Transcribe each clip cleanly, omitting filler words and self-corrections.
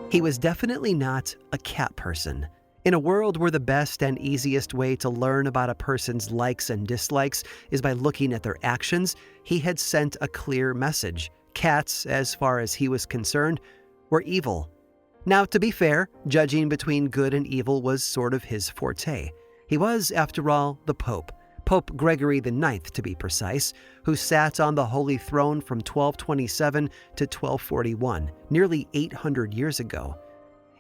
He was definitely not a cat person. In a world where the best and easiest way to learn about a person's likes and dislikes is by looking at their actions, he had sent a clear message. Cats, as far as he was concerned, were evil. Now, to be fair, judging between good and evil was sort of his forte. He was, after all, the Pope. Pope Gregory IX, to be precise, who sat on the Holy Throne from 1227 to 1241, nearly 800 years ago.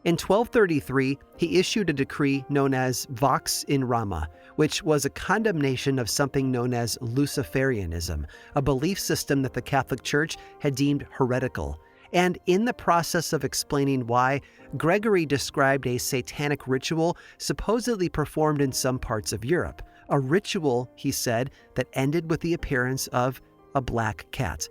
In 1233, he issued a decree known as Vox in Rama, which was a condemnation of something known as Luciferianism, a belief system that the Catholic Church had deemed heretical. And in the process of explaining why, Gregory described a satanic ritual supposedly performed in some parts of Europe. A ritual, he said, that ended with the appearance of a black cat.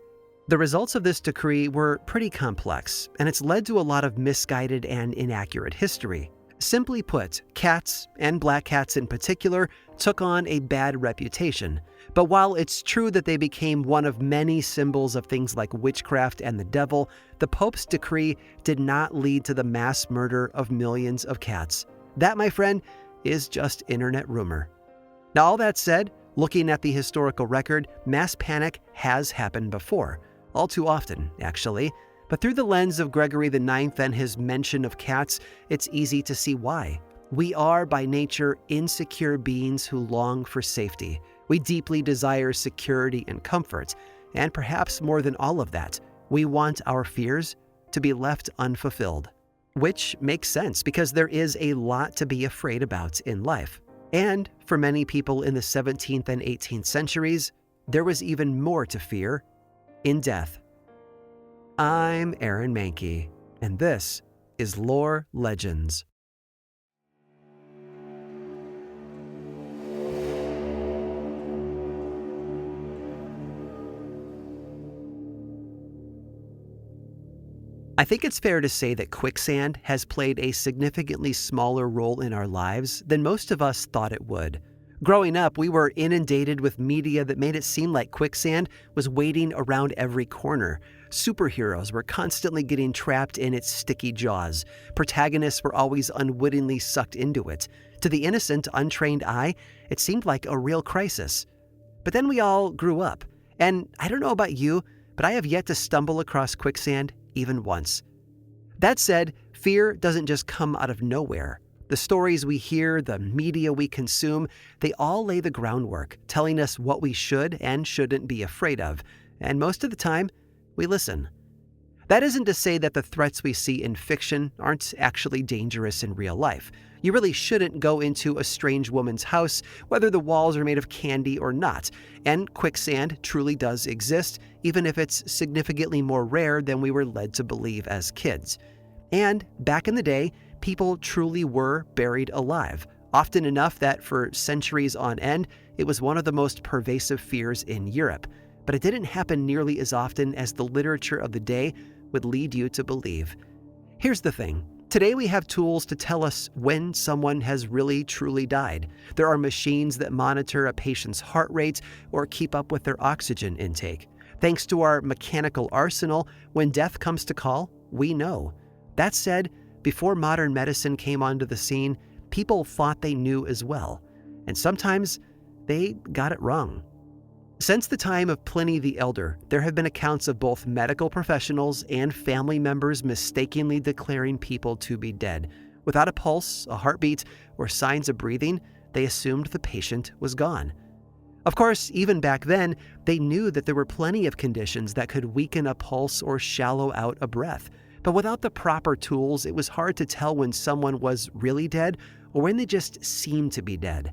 The results of this decree were pretty complex, and it's led to a lot of misguided and inaccurate history. Simply put, cats, and black cats in particular, took on a bad reputation. But while it's true that they became one of many symbols of things like witchcraft and the devil, the Pope's decree did not lead to the mass murder of millions of cats. That, my friend, is just internet rumor. Now, all that said, looking at the historical record, mass panic has happened before. All too often, actually. But through the lens of Gregory IX and his mention of cats, it's easy to see why. We are, by nature, insecure beings who long for safety. We deeply desire security and comfort. And perhaps more than all of that, we want our fears to be left unfulfilled. Which makes sense because there is a lot to be afraid about in life. And for many people in the 17th and 18th centuries, there was even more to fear in death. I'm Aaron Mahnke, and this is Lore Legends. I think it's fair to say that quicksand has played a significantly smaller role in our lives than most of us thought it would. Growing up, we were inundated with media that made it seem like quicksand was waiting around every corner. Superheroes were constantly getting trapped in its sticky jaws. Protagonists were always unwittingly sucked into it. To the innocent, untrained eye, it seemed like a real crisis. But then we all grew up. And I don't know about you, but I have yet to stumble across quicksand even once. That said, fear doesn't just come out of nowhere. The stories we hear, the media we consume, they all lay the groundwork, telling us what we should and shouldn't be afraid of. And most of the time, we listen. That isn't to say that the threats we see in fiction aren't actually dangerous in real life. You really shouldn't go into a strange woman's house, whether the walls are made of candy or not. And quicksand truly does exist, even if it's significantly more rare than we were led to believe as kids. And back in the day, people truly were buried alive, often enough that for centuries on end, it was one of the most pervasive fears in Europe. But it didn't happen nearly as often as the literature of the day would lead you to believe. Here's the thing. Today we have tools to tell us when someone has really truly died. There are machines that monitor a patient's heart rate or keep up with their oxygen intake. Thanks to our mechanical arsenal, when death comes to call, we know. That said, before modern medicine came onto the scene, people thought they knew as well. And sometimes they got it wrong. Since the time of Pliny the Elder, there have been accounts of both medical professionals and family members mistakenly declaring people to be dead. Without a pulse, a heartbeat, or signs of breathing, they assumed the patient was gone. Of course, even back then, they knew that there were plenty of conditions that could weaken a pulse or shallow out a breath. But without the proper tools, it was hard to tell when someone was really dead or when they just seemed to be dead.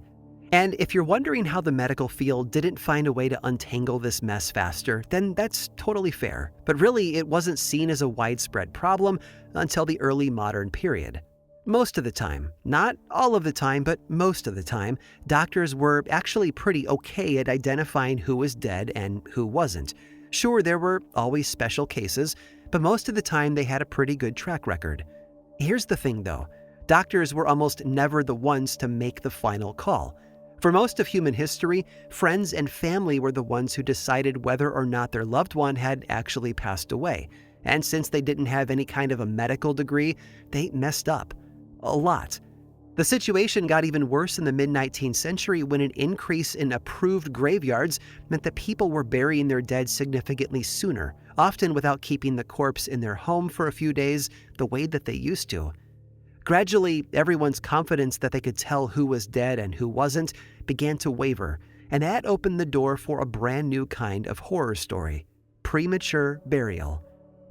And if you're wondering how the medical field didn't find a way to untangle this mess faster, then that's totally fair. But really, it wasn't seen as a widespread problem until the early modern period. Most of the time, not all of the time, but most of the time, doctors were actually pretty okay at identifying who was dead and who wasn't. Sure, there were always special cases, but most of the time they had a pretty good track record. Here's the thing though, doctors were almost never the ones to make the final call. For most of human history, friends and family were the ones who decided whether or not their loved one had actually passed away. And since they didn't have any kind of a medical degree, they messed up. A lot. The situation got even worse in the mid-19th century when an increase in approved graveyards meant that people were burying their dead significantly sooner, often without keeping the corpse in their home for a few days the way that they used to. Gradually, everyone's confidence that they could tell who was dead and who wasn't began to waver, and that opened the door for a brand new kind of horror story: premature burial.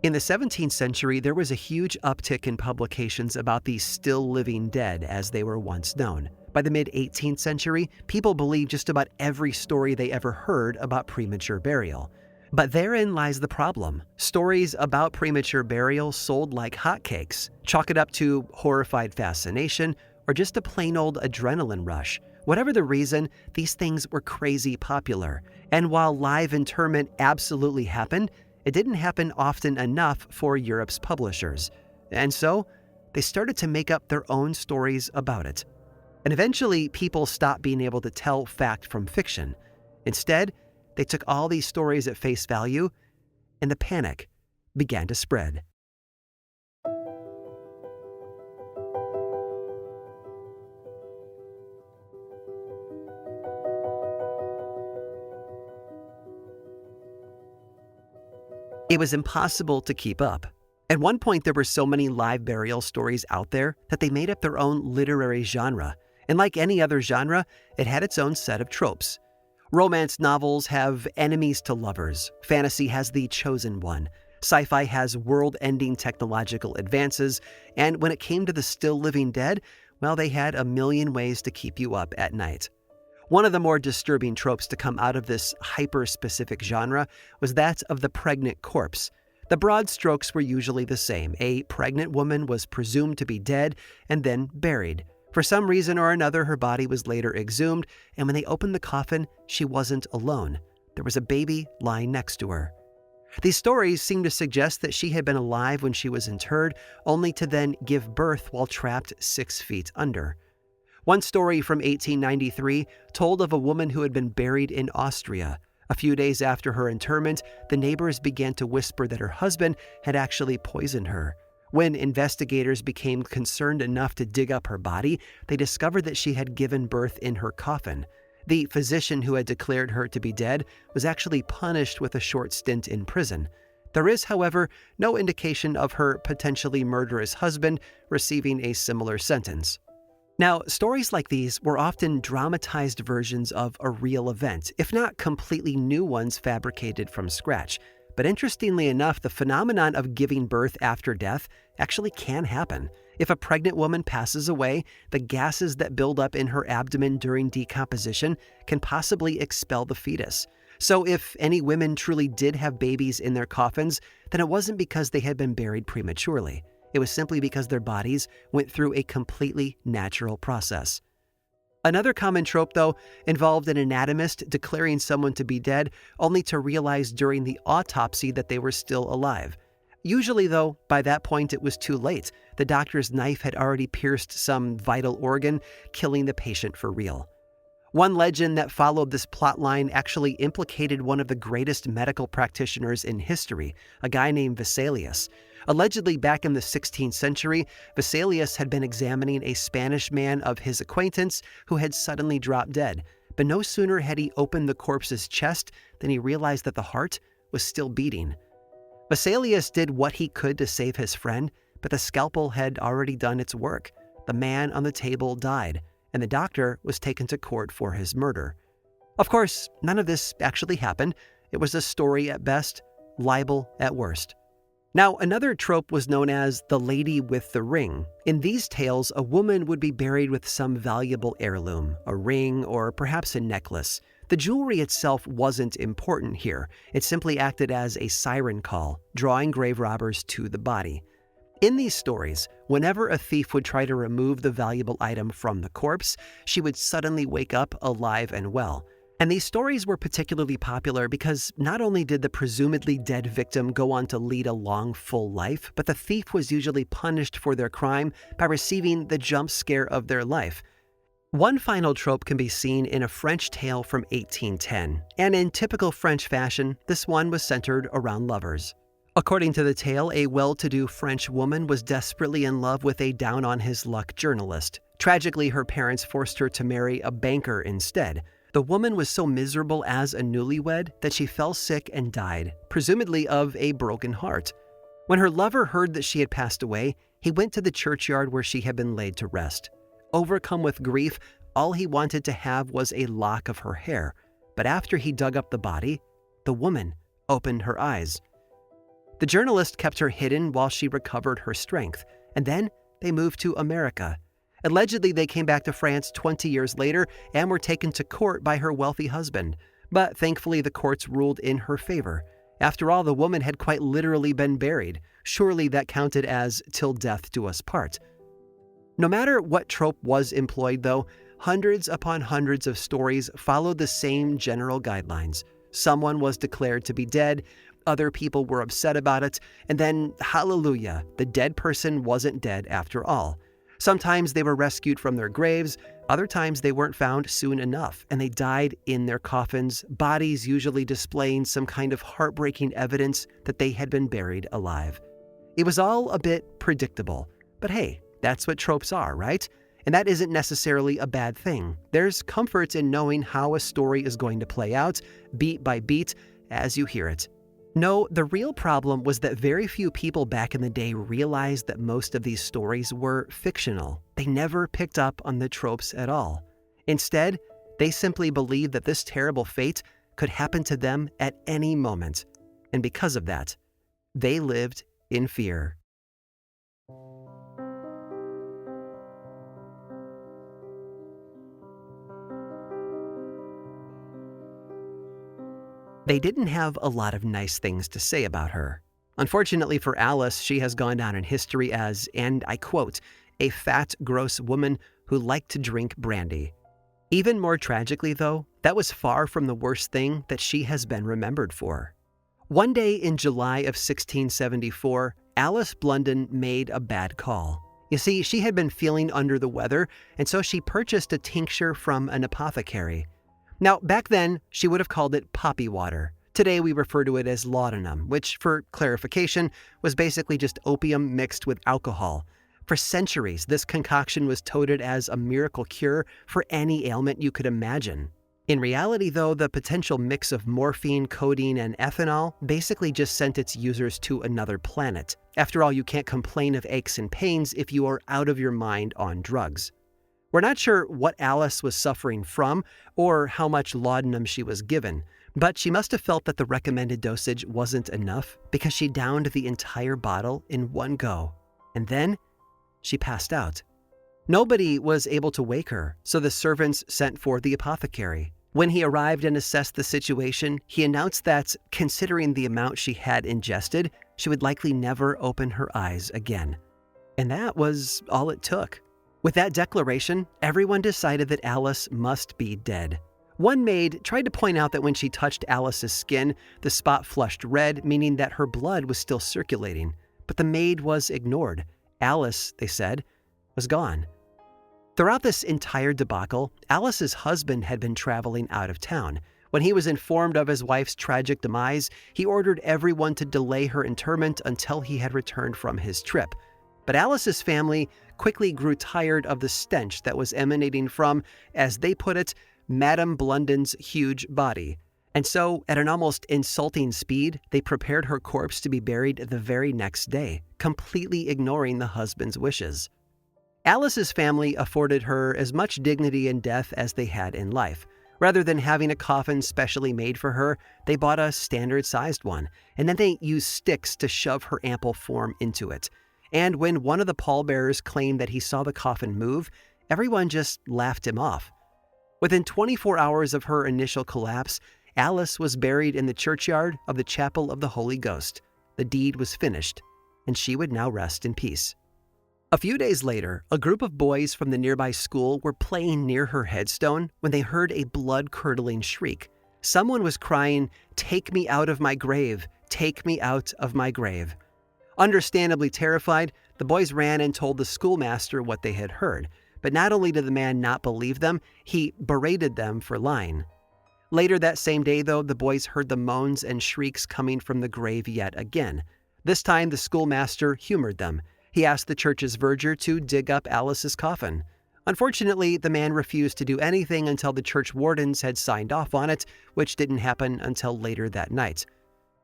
In the 17th century, there was a huge uptick in publications about the still-living dead, as they were once known. By the mid-18th century, people believed just about every story they ever heard about premature burial. But therein lies the problem. Stories about premature burial sold like hotcakes. Chalk it up to horrified fascination or just a plain old adrenaline rush. Whatever the reason, these things were crazy popular. And while live interment absolutely happened, it didn't happen often enough for Europe's publishers. And so, they started to make up their own stories about it. And eventually, people stopped being able to tell fact from fiction. Instead, they took all these stories at face value, and the panic began to spread. It was impossible to keep up. At one point, there were so many live burial stories out there that they made up their own literary genre. And like any other genre, it had its own set of tropes. Romance novels have enemies to lovers. Fantasy has the chosen one. Sci-fi has world-ending technological advances. And when it came to the still living dead, well, they had a million ways to keep you up at night. One of the more disturbing tropes to come out of this hyper-specific genre was that of the pregnant corpse. The broad strokes were usually the same. A pregnant woman was presumed to be dead and then buried. For some reason or another, her body was later exhumed, and when they opened the coffin, she wasn't alone. There was a baby lying next to her. These stories seem to suggest that she had been alive when she was interred, only to then give birth while trapped 6 feet under. One story from 1893 told of a woman who had been buried in Austria. A few days after her interment, the neighbors began to whisper that her husband had actually poisoned her. When investigators became concerned enough to dig up her body, they discovered that she had given birth in her coffin. The physician who had declared her to be dead was actually punished with a short stint in prison. There is, however, no indication of her potentially murderous husband receiving a similar sentence. Now, stories like these were often dramatized versions of a real event, if not completely new ones fabricated from scratch. But interestingly enough, the phenomenon of giving birth after death actually can happen. If a pregnant woman passes away, the gases that build up in her abdomen during decomposition can possibly expel the fetus. So if any women truly did have babies in their coffins, then it wasn't because they had been buried prematurely. It was simply because their bodies went through a completely natural process. Another common trope, though, involved an anatomist declaring someone to be dead only to realize during the autopsy that they were still alive. Usually, though, by that point it was too late. The doctor's knife had already pierced some vital organ, killing the patient for real. One legend that followed this plotline actually implicated one of the greatest medical practitioners in history, a guy named Vesalius. Allegedly, back in the 16th century, Vesalius had been examining a Spanish man of his acquaintance who had suddenly dropped dead. But no sooner had he opened the corpse's chest than he realized that the heart was still beating. Vesalius did what he could to save his friend, but the scalpel had already done its work. The man on the table died, and the doctor was taken to court for his murder. Of course, none of this actually happened. It was a story at best, libel at worst. Now, another trope was known as the lady with the ring. In these tales, a woman would be buried with some valuable heirloom, a ring, or perhaps a necklace. The jewelry itself wasn't important here. It simply acted as a siren call, drawing grave robbers to the body. In these stories, whenever a thief would try to remove the valuable item from the corpse, she would suddenly wake up alive and well. And these stories were particularly popular because not only did the presumably dead victim go on to lead a long, full life, but the thief was usually punished for their crime by receiving the jump scare of their life. One final trope can be seen in a French tale from 1810, and in typical French fashion, this one was centered around lovers. According to the tale, a well-to-do French woman was desperately in love with a down-on-his-luck journalist. Tragically, her parents forced her to marry a banker instead. The woman was so miserable as a newlywed that she fell sick and died, presumably of a broken heart. When her lover heard that she had passed away, he went to the churchyard where she had been laid to rest. Overcome with grief, all he wanted to have was a lock of her hair. But after he dug up the body, the woman opened her eyes. The journalist kept her hidden while she recovered her strength, and then they moved to America. Allegedly, they came back to France 20 years later and were taken to court by her wealthy husband. But thankfully, the courts ruled in her favor. After all, the woman had quite literally been buried. Surely that counted as till death do us part. No matter what trope was employed, though, hundreds upon hundreds of stories followed the same general guidelines. Someone was declared to be dead, other people were upset about it, and then, hallelujah, the dead person wasn't dead after all. Sometimes they were rescued from their graves, other times they weren't found soon enough, and they died in their coffins, bodies usually displaying some kind of heartbreaking evidence that they had been buried alive. It was all a bit predictable, but hey, that's what tropes are, right? And that isn't necessarily a bad thing. There's comfort in knowing how a story is going to play out, beat by beat, as you hear it. No, the real problem was that very few people back in the day realized that most of these stories were fictional. They never picked up on the tropes at all. Instead, they simply believed that this terrible fate could happen to them at any moment. And because of that, they lived in fear. They didn't have a lot of nice things to say about her. Unfortunately for Alice, she has gone down in history as, and I quote, a fat, gross woman who liked to drink brandy. Even more tragically, though, that was far from the worst thing that she has been remembered for. One day in July of 1674, Alice Blunden made a bad call. You see, she had been feeling under the weather, and so she purchased a tincture from an apothecary. Now, back then, she would have called it poppy water. Today, we refer to it as laudanum, which, for clarification, was basically just opium mixed with alcohol. For centuries, this concoction was touted as a miracle cure for any ailment you could imagine. In reality, though, the potential mix of morphine, codeine, and ethanol basically just sent its users to another planet. After all, you can't complain of aches and pains if you are out of your mind on drugs. We're not sure what Alice was suffering from or how much laudanum she was given, but she must have felt that the recommended dosage wasn't enough because she downed the entire bottle in one go. And then she passed out. Nobody was able to wake her, so the servants sent for the apothecary. When he arrived and assessed the situation, he announced that, considering the amount she had ingested, she would likely never open her eyes again. And that was all it took. With that declaration, everyone decided that Alice must be dead. One maid tried to point out that when she touched Alice's skin, the spot flushed red, meaning that her blood was still circulating. But the maid was ignored. Alice, they said, was gone. Throughout this entire debacle, Alice's husband had been traveling out of town. When he was informed of his wife's tragic demise, he ordered everyone to delay her interment until he had returned from his trip. But Alice's family quickly grew tired of the stench that was emanating from, as they put it, Madame Blunden's huge body. And so, at an almost insulting speed, they prepared her corpse to be buried the very next day, completely ignoring the husband's wishes. Alice's family afforded her as much dignity in death as they had in life. Rather than having a coffin specially made for her, they bought a standard-sized one, and then they used sticks to shove her ample form into it. And when one of the pallbearers claimed that he saw the coffin move, everyone just laughed him off. Within 24 hours of her initial collapse, Alice was buried in the churchyard of the Chapel of the Holy Ghost. The deed was finished, and she would now rest in peace. A few days later, a group of boys from the nearby school were playing near her headstone when they heard a blood-curdling shriek. Someone was crying, "Take me out of my grave! Take me out of my grave!" Understandably terrified, the boys ran and told the schoolmaster what they had heard. But not only did the man not believe them, he berated them for lying. Later that same day, though, the boys heard the moans and shrieks coming from the grave yet again. This time, the schoolmaster humored them. He asked the church's verger to dig up Alice's coffin. Unfortunately, the man refused to do anything until the church wardens had signed off on it, which didn't happen until later that night.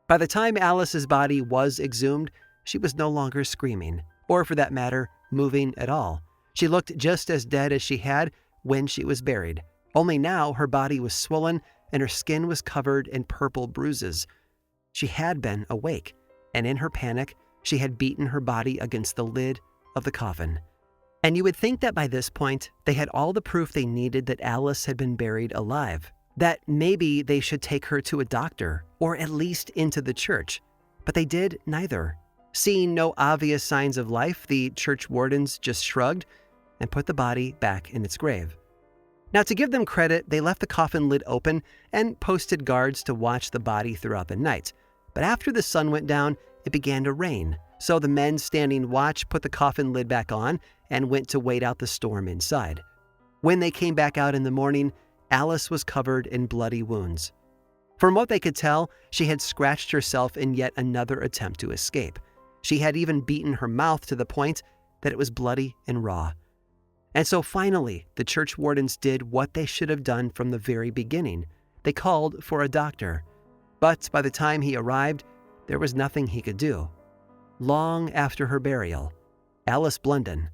By the time Alice's body was exhumed, she was no longer screaming, or for that matter, moving at all. She looked just as dead as she had when she was buried. Only now her body was swollen and her skin was covered in purple bruises. She had been awake, and in her panic, she had beaten her body against the lid of the coffin. And you would think that by this point, they had all the proof they needed that Alice had been buried alive, that maybe they should take her to a doctor, or at least into the church. But they did neither. Seeing no obvious signs of life, the church wardens just shrugged and put the body back in its grave. Now, to give them credit, they left the coffin lid open and posted guards to watch the body throughout the night. But after the sun went down, it began to rain, so the men standing watch put the coffin lid back on and went to wait out the storm inside. When they came back out in the morning, Alice was covered in bloody wounds. From what they could tell, she had scratched herself in yet another attempt to escape. She had even beaten her mouth to the point that it was bloody and raw. And so finally, the church wardens did what they should have done from the very beginning. They called for a doctor. But by the time he arrived, there was nothing he could do. Long after her burial, Alice Blunden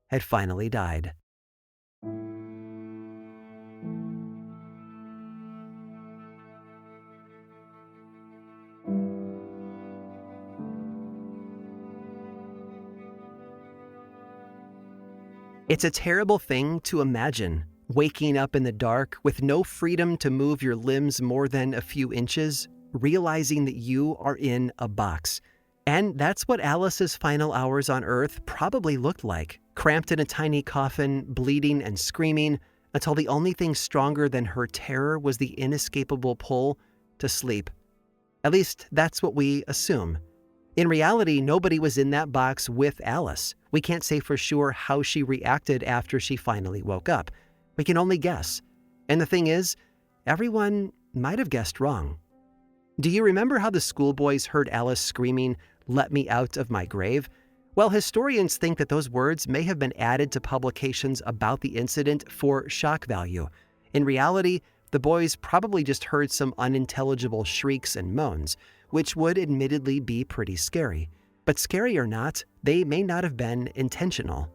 had finally died. It's a terrible thing to imagine, waking up in the dark with no freedom to move your limbs more than a few inches, realizing that you are in a box. And that's what Alice's final hours on Earth probably looked like, cramped in a tiny coffin, bleeding and screaming, until the only thing stronger than her terror was the inescapable pull to sleep. At least that's what we assume. In reality, nobody was in that box with Alice. We can't say for sure how she reacted after she finally woke up. We can only guess. And the thing is, everyone might have guessed wrong. Do you remember how the schoolboys heard Alice screaming, "Let me out of my grave"? Well, historians think that those words may have been added to publications about the incident for shock value. In reality, the boys probably just heard some unintelligible shrieks and moans, which would admittedly be pretty scary. But scary or not, they may not have been intentional.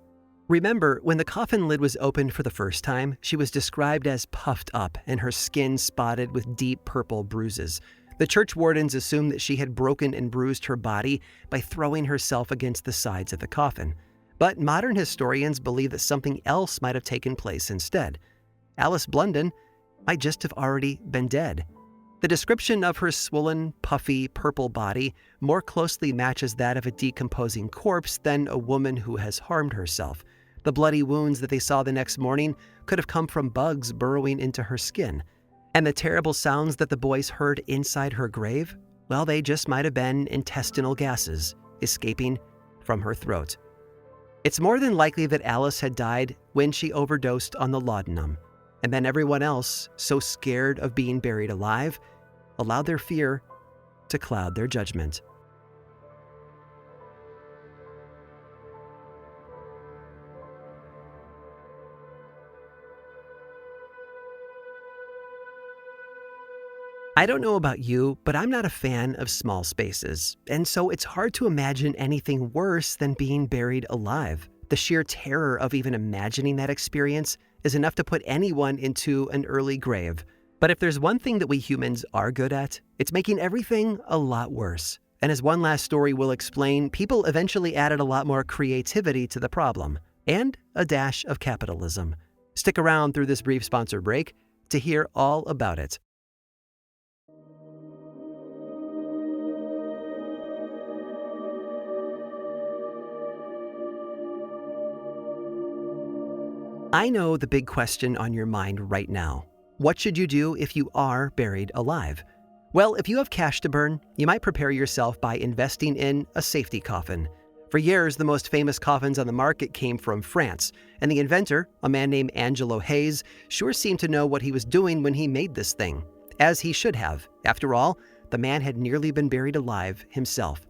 Remember, when the coffin lid was opened for the first time, she was described as puffed up and her skin spotted with deep purple bruises. The church wardens assumed that she had broken and bruised her body by throwing herself against the sides of the coffin. But modern historians believe that something else might have taken place instead. Alice Blunden might just have already been dead. The description of her swollen, puffy, purple body more closely matches that of a decomposing corpse than a woman who has harmed herself. The bloody wounds that they saw the next morning could have come from bugs burrowing into her skin. And the terrible sounds that the boys heard inside her grave, well, they just might have been intestinal gases escaping from her throat. It's more than likely that Alice had died when she overdosed on the laudanum, and then everyone else, so scared of being buried alive, allowed their fear to cloud their judgment. I don't know about you, but I'm not a fan of small spaces, and so it's hard to imagine anything worse than being buried alive. The sheer terror of even imagining that experience is enough to put anyone into an early grave. But if there's one thing that we humans are good at, it's making everything a lot worse. And as one last story will explain, people eventually added a lot more creativity to the problem, and a dash of capitalism. Stick around through this brief sponsor break to hear all about it. I know the big question on your mind right now. What should you do if you are buried alive? Well, if you have cash to burn, you might prepare yourself by investing in a safety coffin. For years, the most famous coffins on the market came from France, and the inventor, a man named Angelo Hayes, sure seemed to know what he was doing when he made this thing, as he should have. After all, the man had nearly been buried alive himself.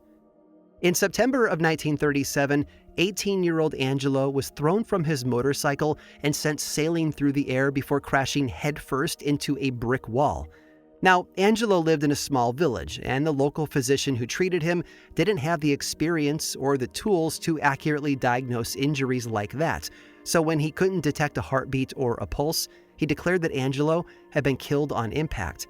In September of 1937, 18-year-old Angelo was thrown from his motorcycle and sent sailing through the air before crashing headfirst into a brick wall. Now, Angelo lived in a small village, and the local physician who treated him didn't have the experience or the tools to accurately diagnose injuries like that. So when he couldn't detect a heartbeat or a pulse, he declared that Angelo had been killed on impact.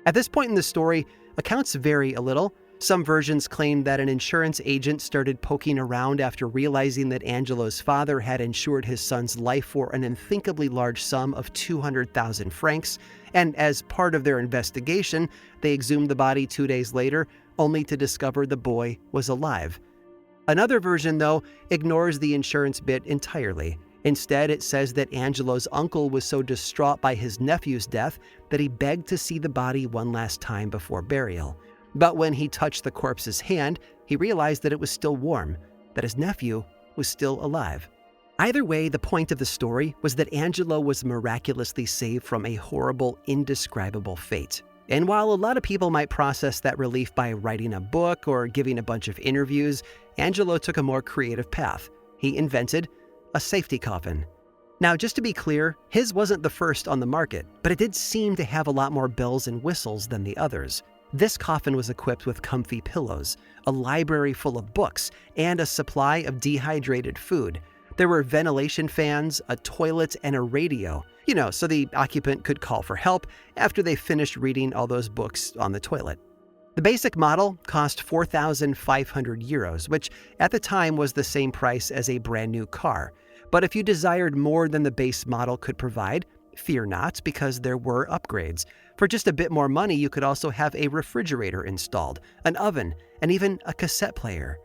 At this point in the story, accounts vary a little. Some versions claim that an insurance agent started poking around after realizing that Angelo's father had insured his son's life for an unthinkably large sum of 200,000 francs, and as part of their investigation, they exhumed the body 2 days later, only to discover the boy was alive. Another version, though, ignores the insurance bit entirely. Instead, it says that Angelo's uncle was so distraught by his nephew's death that he begged to see the body one last time before burial. But when he touched the corpse's hand, he realized that it was still warm, that his nephew was still alive. Either way, the point of the story was that Angelo was miraculously saved from a horrible, indescribable fate. And while a lot of people might process that relief by writing a book or giving a bunch of interviews, Angelo took a more creative path. He invented a safety coffin. Now, just to be clear, his wasn't the first on the market, but it did seem to have a lot more bells and whistles than the others. This coffin was equipped with comfy pillows, a library full of books, and a supply of dehydrated food. There were ventilation fans, a toilet, and a radio, so the occupant could call for help after they finished reading all those books on the toilet. The basic model cost 4,500 euros, which at the time was the same price as a brand new car. But if you desired more than the base model could provide, fear not, because there were upgrades. For just a bit more money, you could also have a refrigerator installed, an oven, and even a cassette player.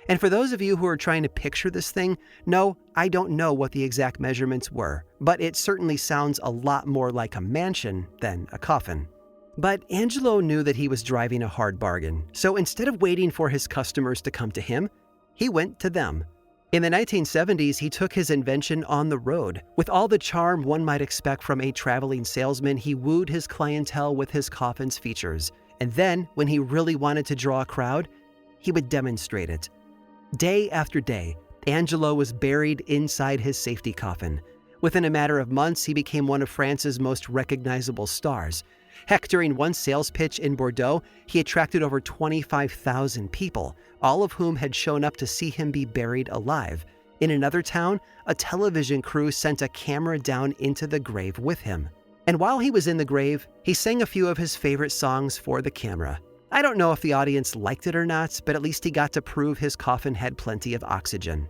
And for those of you who are trying to picture this thing, no, I don't know what the exact measurements were, but it certainly sounds a lot more like a mansion than a coffin. But Angelo knew that he was driving a hard bargain, so instead of waiting for his customers to come to him, he went to them. In the 1970s, he took his invention on the road. With all the charm one might expect from a traveling salesman, he wooed his clientele with his coffin's features. And then, when he really wanted to draw a crowd, he would demonstrate it. Day after day, Angelo was buried inside his safety coffin. Within a matter of months, he became one of France's most recognizable stars. Heck, during one sales pitch in Bordeaux, he attracted over 25,000 people, all of whom had shown up to see him be buried alive. In another town, a television crew sent a camera down into the grave with him. And while he was in the grave, he sang a few of his favorite songs for the camera. I don't know if the audience liked it or not, but at least he got to prove his coffin had plenty of oxygen.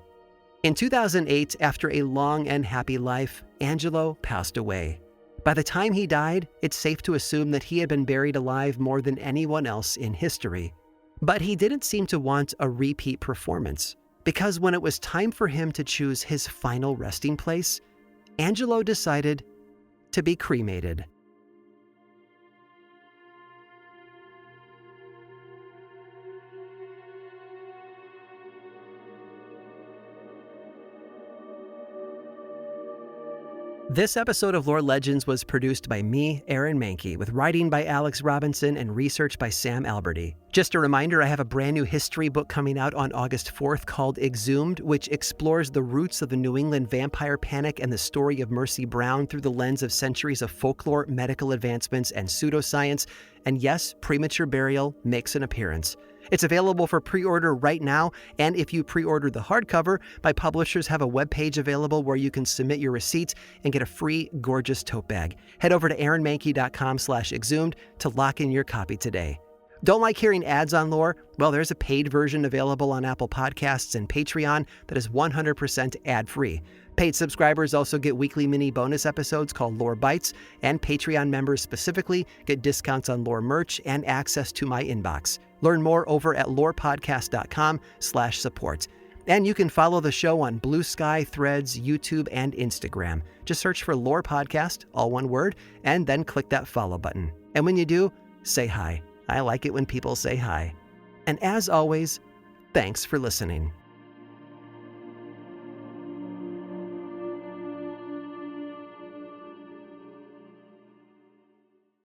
In 2008, after a long and happy life, Angelo passed away. By the time he died, it's safe to assume that he had been buried alive more than anyone else in history. But he didn't seem to want a repeat performance, because when it was time for him to choose his final resting place, Angelo decided to be cremated. This episode of Lore Legends was produced by me, Aaron Mahnke, with writing by Alex Robinson and research by Sam Alberty. Just a reminder, I have a brand new history book coming out on August 4th called EXHUMED, which explores the roots of the New England vampire panic and the story of Mercy Brown through the lens of centuries of folklore, medical advancements, and pseudoscience. And yes, premature burial makes an appearance. It's available for pre-order right now, and if you pre-order the hardcover, my publishers have a webpage available where you can submit your receipt and get a free, gorgeous tote bag. Head over to aaronmahnke.com/exhumed to lock in your copy today. Don't like hearing ads on Lore? Well, there's a paid version available on Apple Podcasts and Patreon that is 100% ad-free. Paid subscribers also get weekly mini bonus episodes called Lore Bites, and Patreon members specifically get discounts on Lore merch and access to my inbox. Learn more over at lorepodcast.com/support. And you can follow the show on Blue Sky, Threads, YouTube, and Instagram. Just search for Lore Podcast, all one word, and then click that follow button. And when you do, say hi. I like it when people say hi. And as always, thanks for listening.